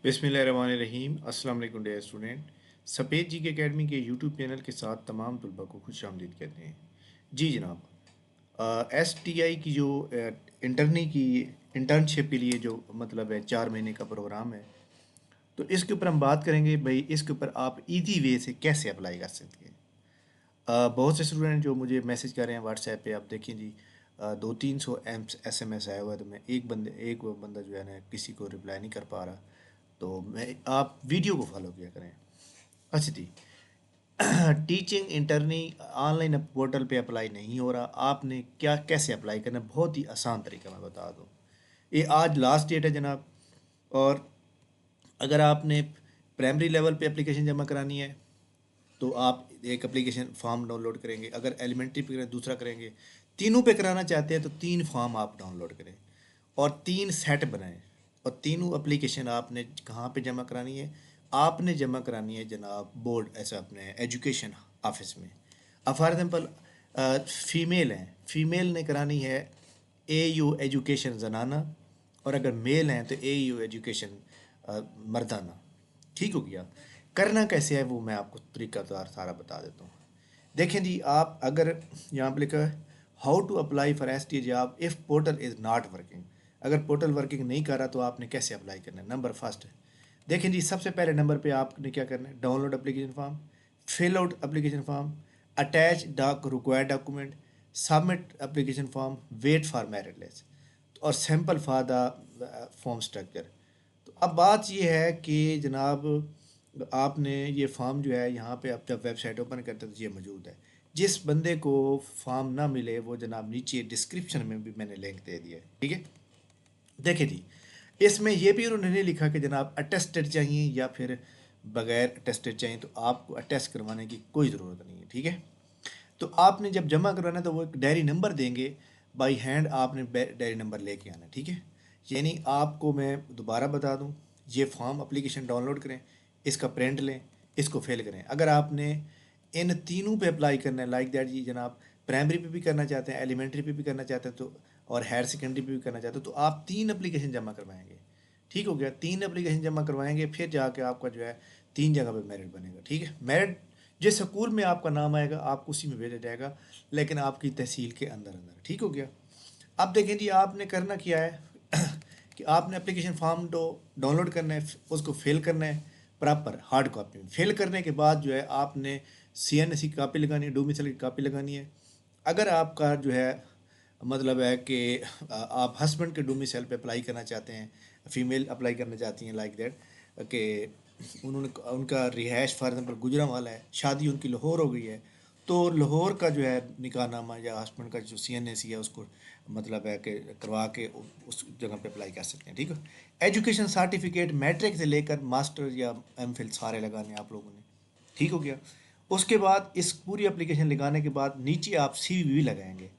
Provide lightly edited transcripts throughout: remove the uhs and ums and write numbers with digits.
बिस्मिल्लाहिर्रहमानिर्रहीम। अस्सलाम वालेकुम डियर स्टूडेंट। सफ़ेद जी के अकेडमी के यूट्यूब चैनल के साथ तमाम तलबा को खुश आमदीद कहते हैं। जी जनाब, एस टी आई की जो इंटरनी की इंटर्नशिप के लिए जो मतलब है 4 महीने का प्रोग्राम है, तो इसके ऊपर हम बात करेंगे। भाई इसके ऊपर आप इजी वे से कैसे अप्लाई कर सकते हैं। बहुत से स्टूडेंट जो मुझे मैसेज कर रहे हैं व्हाट्सएप पे, आप देखें जी, 200-300 SMS आया हुआ है, तो मैं एक बंदा जो है ना किसी को रिप्लाई नहीं कर पा रहा। तो मैं आप वीडियो को फॉलो किया करें। अच्छा जी, टीचिंग इंटर्नी ऑनलाइन पोर्टल पे अप्लाई नहीं हो रहा। आपने क्या कैसे अप्लाई करना है, बहुत ही आसान तरीका मैं बता दूं। ये आज लास्ट डेट है जनाब। और अगर आपने प्राइमरी लेवल पे एप्लीकेशन जमा करानी है तो आप एक एप्लीकेशन फॉर्म डाउनलोड करेंगे। अगर एलिमेंट्री पे करें दूसरा करेंगे। तीनों पे कराना चाहते हैं तो 3 फॉर्म आप डाउनलोड करें और 3 सेट बनाएं। और तीनों एप्लीकेशन आपने कहाँ पे जमा करानी है? आपने जमा करानी है जनाब बोर्ड, ऐसा अपने एजुकेशन ऑफिस में। अब फॉर एग्जांपल फ़ीमेल हैं, फ़ीमेल ने करानी है AU एजुकेशन जनाना, और अगर मेल हैं तो AU एजुकेशन मर्दाना। ठीक हो गया। करना कैसे है वो मैं आपको तरीकाकार सारा बता देता हूँ। देखें जी, आप अगर यहाँ पे लिखा है how to apply for STA job if portal is not working. अगर पोर्टल वर्किंग नहीं कर रहा तो आपने कैसे अप्लाई करना है। नंबर फर्स्ट है, देखें जी, सबसे पहले नंबर पे आपने क्या करना है, download application form, fill out application form, attach required document, submit application form, wait for merit list और sample for the form structure. तो अब बात ये है कि जनाब, आपने ये फॉर्म जो है यहाँ पे आप जब वेबसाइट ओपन करते हैं तो ये मौजूद है। जिस बंदे को फॉर्म ना मिले वो जनाब नीचे डिस्क्रिप्शन में भी मैंने लिंक दे दिया है, ठीक है। देखिए जी, इसमें ये भी उन्होंने नहीं लिखा कि जनाब अटेस्टेड चाहिए या फिर बगैर अटेस्टेड चाहिए, तो आपको अटेस्ट करवाने की कोई ज़रूरत नहीं है, ठीक है। तो आपने जब जमा करवाना है तो वो एक डायरी नंबर देंगे, बाई हैंड आपने डायरी नंबर लेके आना, ठीक है। यानी आपको मैं दोबारा बता दूं, ये फॉर्म एप्लीकेशन डाउनलोड करें, इसका प्रिंट लें, इसको फिल करें। अगर आपने इन तीनों पे अप्लाई करना है लाइक दैट जी जनाब, प्राइमरी पे भी करना चाहते हैं, एलिमेंट्री पे भी करना चाहते हैं तो, और हायर सेकेंडरी पे भी करना चाहते हो, तो आप 3 एप्लीकेशन जमा करवाएंगे। ठीक हो गया, 3 एप्लीकेशन जमा करवाएंगे, फिर जाके आपका जो है 3 जगह पे मेरिट बनेगा, ठीक है। मेरिट जिस स्कूल में आपका नाम आएगा आपको उसी में भेजा जाएगा, लेकिन आपकी तहसील के अंदर अंदर। ठीक हो गया। अब देखें जी, आपने करना क्या है कि आपने एप्लीकेशन फॉर्म डाउनलोड करना है, उसको फिल करना है प्रॉपर हार्ड कॉपी में। फिल करने के बाद जो है आपने CNSE की कापी लगानी है, डोमिसाइल की कापी लगानी है। अगर आपका जो है मतलब है कि आप हस्बैंड के डोमिसाइल पे अप्लाई करना चाहते हैं, फीमेल अप्लाई करना चाहती हैं लाइक दैट कि उन्होंने उनका रिहाइश फॉर एग्जाम्पल गुजरांवाला है, शादी उनकी लाहौर हो गई है, तो लाहौर का जो है निकाहनामा या हस्बैंड का जो CNSE है उसको मतलब है कि करवा के उस जगह पे अप्लाई कर सकते हैं, ठीक है। एजुकेशन सर्टिफिकेट मैट्रिक से लेकर मास्टर या MPhil सारे लगाने हैं आप लोगों ने। ठीक हो गया। उसके बाद इस पूरी एप्लीकेशन लगाने के बाद नीचे आप CV भी लगाएंगे,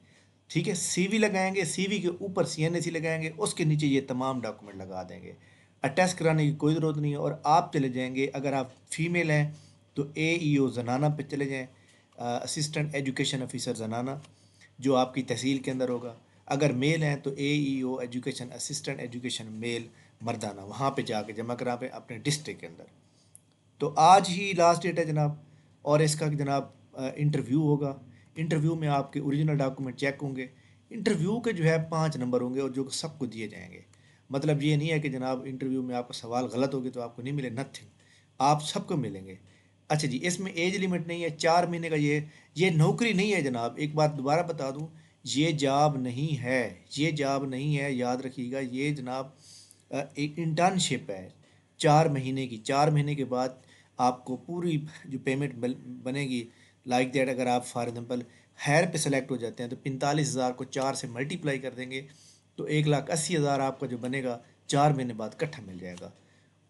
ठीक है। CV लगाएंगे, CV के ऊपर CNSE लगाएंगे, उसके नीचे ये तमाम डॉक्यूमेंट लगा देंगे। अटैच कराने की कोई ज़रूरत नहीं है। और आप चले जाएंगे, अगर आप फीमेल हैं तो AEO जनाना पे चले जाएं, असिस्टेंट एजुकेशन ऑफिसर जनाना, जो आपकी तहसील के अंदर होगा। अगर मेल हैं तो AEO education assistant education male मर्दाना, वहाँ पे जाके जमा करा पे अपने डिस्ट्रिक्ट के अंदर। तो आज ही लास्ट डेट है जनाब, और इसका जनाब इंटरव्यू होगा। इंटरव्यू में आपके ओरिजिनल डॉक्यूमेंट चेक होंगे। इंटरव्यू के जो है 5 नंबर होंगे और जो सबको दिए जाएंगे। मतलब ये नहीं है कि जनाब इंटरव्यू में आपका सवाल गलत हो गया तो आपको नहीं मिले, नथिंग, आप सबको मिलेंगे। अच्छा जी, इसमें एज लिमिट नहीं है, 4 महीने का ये नौकरी नहीं है जनाब। एक बात दोबारा बता दूं, ये जॉब नहीं है, ये जॉब नहीं है, याद रखिएगा। ये जनाब एक इंटर्नशिप है 4 महीने की। 4 महीने के बाद आपको पूरी जो पेमेंट बनेगी लाइक दैट, अगर आप फॉर एग्जांपल हायर पे सेलेक्ट हो जाते हैं तो 45,000 को 4 से मल्टीप्लाई कर देंगे तो 1,80,000 आपका जो बनेगा 4 महीने बाद इकट्ठा मिल जाएगा।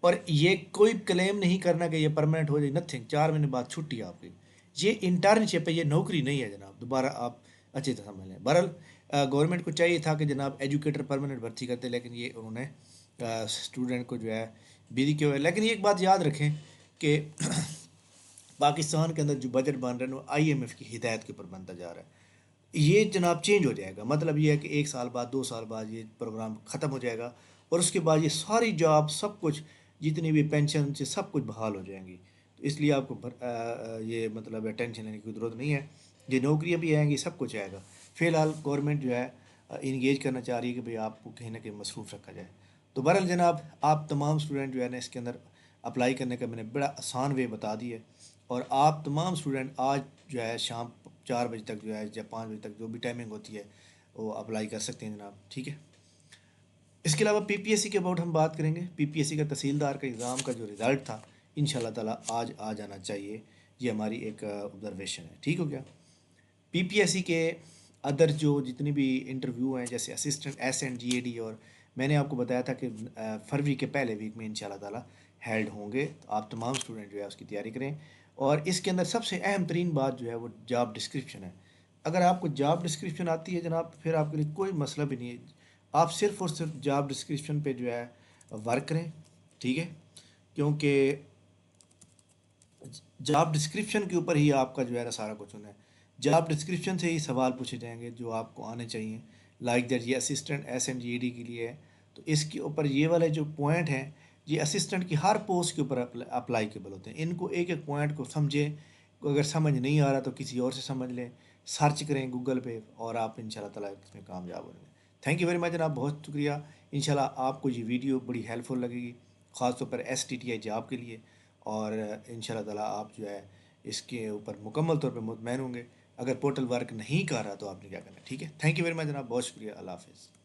और ये कोई क्लेम नहीं करना कि ये परमानेंट हो जाए, नथिंग। 4 महीने बाद छुट्टी आपकी। ये इंटर्नशिप है, ये नौकरी नहीं है जनाब, दोबारा आप अच्छी तरह समझ लें। बहरहाल गवर्नमेंट को चाहिए था कि जनाब एजुकेटर परमानेंट भर्ती करते, लेकिन ये उन्होंने स्टूडेंट को जो है बिजी किया हुआ है। लेकिन ये एक बात याद रखें कि पाकिस्तान के अंदर जो बजट बन रहा है वो IMF की हिदायत के ऊपर बनता जा रहा है। ये जनाब चेंज हो जाएगा। मतलब ये है कि 1 साल बाद 2 साल बाद ये प्रोग्राम ख़त्म हो जाएगा और उसके बाद ये सारी जॉब सब कुछ जितनी भी पेंशन से सब कुछ बहाल हो जाएंगी। तो इसलिए आपको ये मतलब टेंशन लेने की ज़रूरत नहीं है। ये नौकरियां भी आएंगी, सब कुछ आएगा। फ़िलहाल गवर्नमेंट जो है इंगेज करना चाह रही है कि भाई आपको कहीं ना कहीं मसरूफ़ रखा जाए। तो बहरहाल जनाब, आप तमाम स्टूडेंट जो है ना इसके अंदर अप्लाई करने का मैंने बड़ा आसान वे बता दिया है। और आप तमाम स्टूडेंट आज जो है शाम 4 बजे तक जो है या 5 बजे तक जो भी टाइमिंग होती है वो अप्लाई कर सकते हैं जनाब, ठीक है। इसके अलावा पीपीएससी के अबाउट हम बात करेंगे। पीपीएससी का तहसीलदार का एग्ज़ाम का जो रिज़ल्ट था इंशाल्लाह ताला आज आ जाना चाहिए। ये हमारी एक ऑब्जर्वेशन है, ठीक हो गया। पीपीएससी के अदर जो जितने भी इंटरव्यू हैं जैसे असिस्टेंट एस एंड जीएडी, और मैंने आपको बताया था कि फरवरी के पहले वीक में इंशाल्लाह ताला हेल्ड होंगे। तो आप तमाम स्टूडेंट जो है उसकी तैयारी करें। और इसके अंदर सबसे अहम तरीन बात जो है वो जॉब डिस्क्रिप्शन है। अगर आपको जॉब डिस्क्रिप्शन आती है जनाब, फिर आपके लिए कोई मसला भी नहीं है। आप सिर्फ और सिर्फ जॉब डिस्क्रिप्शन पे जो है वर्क करें, ठीक है। क्योंकि जॉब डिस्क्रिप्शन के ऊपर ही आपका जो है ना सारा कुछ होना है। जॉब डिस्क्रिप्शन से ही सवाल पूछे जाएंगे जो आपको आने चाहिए। लाइक दैट ये assistant S and G D के लिए है, तो इसके ऊपर ये वाले जो पॉइंट हैं ये असिस्टेंट की हर पोस्ट के ऊपर अप्लाईकेबल होते हैं। इनको एक एक पॉइंट को समझें। अगर समझ नहीं आ रहा तो किसी और से समझ लें, सर्च करें गूगल पे, और आप इंशाल्लाह ताला इसमें कामयाब होंगे। थैंक यू वेरी मच जनाब, बहुत शुक्रिया। इंशाल्लाह आपको ये वीडियो बड़ी हेल्पफुल लगेगी, ख़ासतौर पर S T T I job के लिए। और इंशाल्लाह ताला आप जो है इसके ऊपर मुकम्मल तौर पे मुतमईन होंगे। अगर पोर्टल वर्क नहीं कर रहा तो आपने क्या करना है, ठीक है। थैंक यू वेरी मच जनाब, बहुत शुक्रिया, अल्लाह हाफ़िज़।